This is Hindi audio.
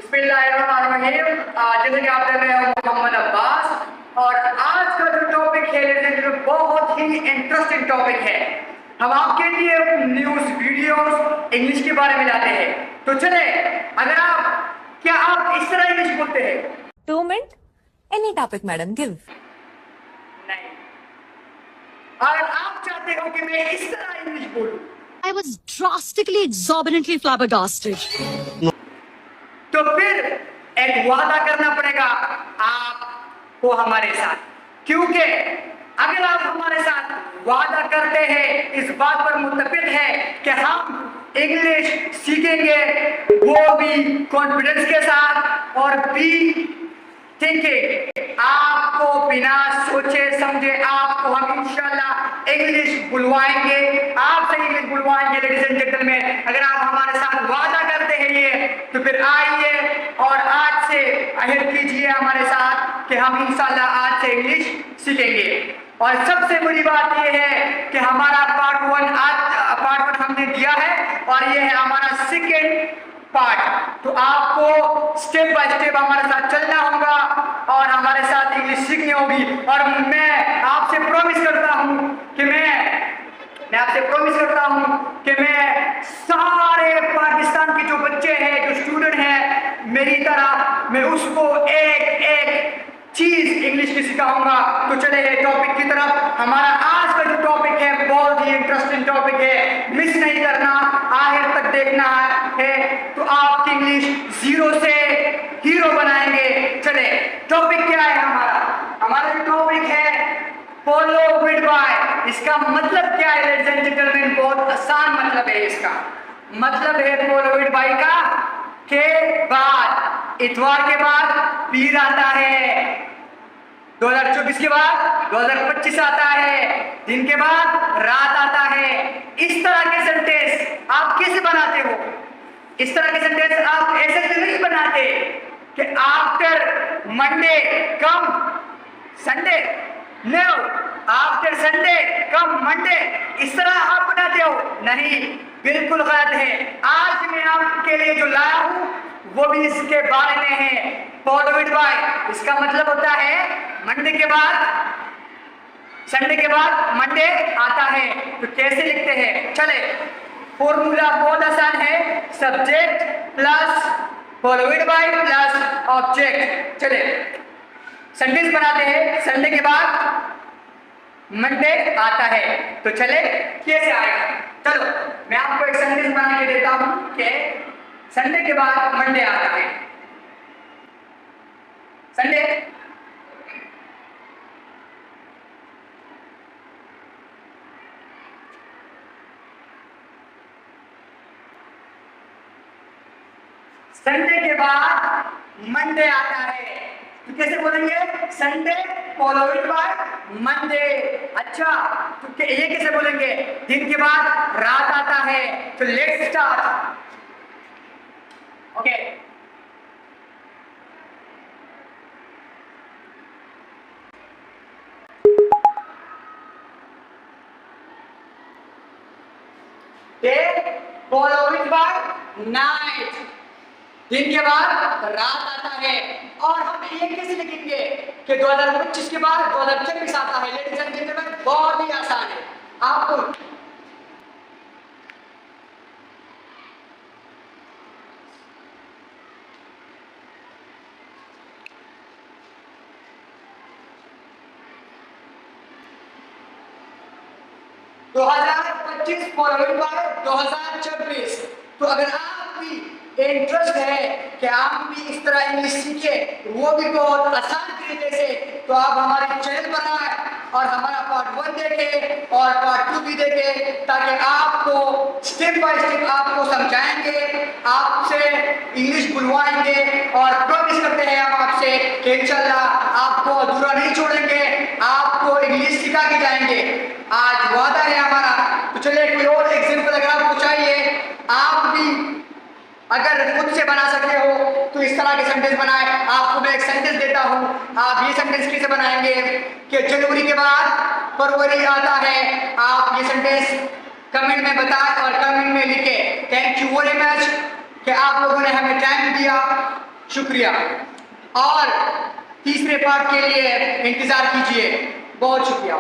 बिस्मिल्लाहिर्रहमानिर्रहीम। जैसे कि आप देख रहे हो मोहम्मद अब्बास, और आज का जो टॉपिक है जो बहुत ही इंटरेस्टिंग टॉपिक है। हम आपके लिए न्यूज़ वीडियोस इंग्लिश के बारे में लाते हैं। तो चले, क्या आप इस तरह इंग्लिश बोलते हैं? 2 minutes, any topic, madam, give. नहीं। अगर आप चाहते हो कि मैं इस तरह इंग्लिश बोलूं, I was drastically, exorbitantly flabbergasted. तो फिर एक वादा करना पड़ेगा आपको हमारे साथ, क्योंकि अगर आप हमारे साथ वादा करते हैं, इस बात पर मुत्तफिक है कि हम इंग्लिश सीखेंगे, वो भी कॉन्फिडेंस के साथ और भी थिंकिंग, आपको बिना सोचे समझे आपको हम इंशाल्लाह इंग्लिश बुलवाएंगे, आपसे इंग्लिश बुलवाएंगे। लेडीज एंड जेंटलमैन, अगर आप हमारे साथ वादा करते हैं ये, तो फिर आइए और आज से अहद कीजिए हमारे साथ कि हम इंशाल्लाह आज से इंग्लिश सीखेंगे। और सबसे बड़ी बात यह है कि हमारा पार्ट वन हमने दिया है और ये है हमारा सेकेंड पार्ट। तो आपको स्टेप बाय स्टेप हमारे साथ चलना होगा और हमारे साथ इंग्लिश सीखनी होगी। और मैं आपसे प्रॉमिस करता हूं कि मैं सारे पाकिस्तान के जो बच्चे हैं, जो स्टूडेंट हैं मेरी तरह, मैं उसको एक एक चीज इंग्लिश की सिखाऊंगा। तो चले टॉपिक की तरफ। हमारा आज का जो टॉपिक है बहुत ही इंटरेस्टिंग टॉपिक है, मिस नहीं करना, आखिर तक देखना है, तो आपकी इंग्लिश जीरो से हीरो बनाएंगे। चले, टॉपिक क्या है हमारा जो टॉपिक है फॉलोड बाय। इसका मतलब क्या है लेडीज एंड जेंटलमैन? बहुत आसान मतलब है। इसका मतलब है फॉलोड बाय का के बाद, इतवार के बाद पीर आता है, 2024 के बाद 2025 आता है, दिन के बाद रात आता है। इस तरह के सेंटेंस आप कैसे बनाते हो? इस तरह के सेंटेंस आप ऐसे तो नहीं बनाते कि आफ्टर मंडे कम संडे, नो, आफ्टर संडे कम मंडे, इस तरह आप बनाते हो? नहीं, बिल्कुल गलत है। आज मैं आपके लिए जो लाया हूं वो भी इसके बारे में है। फॉलोड बाय, इसका मतलब होता है मंडे के बाद, संडे के बाद मंडे आता है। तो कैसे लिखते हैं? चले, फॉर्मूला बहुत आसान है, subject plus followed by plus object. चले, सेंटेंस बनाते हैं, संडे के बाद मंडे आता है। तो चले कैसे आएगा? चलो मैं आपको एक सेंटेंस बना के देता हूं कि संडे के बाद मंडे आता है। संडे के बाद मंडे आता है। तो कैसे बोलेंगे? Sunday followed by Monday. अच्छा, तो ये कैसे बोलेंगे? दिन के बाद रात आता है। तो let's start. Okay, day followed by night, दिन के बाद रात आता है। और हम ये कैसे लिखेंगे कि 2025 के बाद 2026 आता है? लेडीज एंड जेंटलमैन, बहुत ही आसान है। आपको दो 2025 फॉलोड बाय 2026। तो अगर आप भी इंटरेस्ट है कि आप भी इस तरह इंग्लिश सीखे, वो भी बहुत आसान तरीके से, तो आप हमारे चैनल पर आए और हमारा पार्ट 1 देखें और पार्ट 2 भी देखें, ताकि आपको स्टेप बाय स्टेप आपको समझाएंगे, आपसे इंग्लिश बुलवाएंगे। और प्रॉमिस करते हैं हम आपसे कि इंशाल्लाह आपको अधूरा नहीं छोड़ेंगे, आपको इंग्लिश सिखा के जाएंगे। आज वादा है हमारा। तो चलिए कोई और एग्जाम्पल अगर आपको चाहिए, आप भी अगर खुद से बना सकते हो तो इस तरह के सेंटेंस बनाए। आपको मैं एक सेंटेंस देता हूं, आप ये सेंटेंस कैसे बनाएंगे कि जनवरी के बाद फरवरी आता है। आप ये सेंटेंस कमेंट में बताएं और कमेंट में लिखें। थैंक यू वेरी मच कि आप लोगों ने हमें टाइम दिया शुक्रिया। और तीसरे पार्ट के लिए इंतजार कीजिए। बहुत शुक्रिया।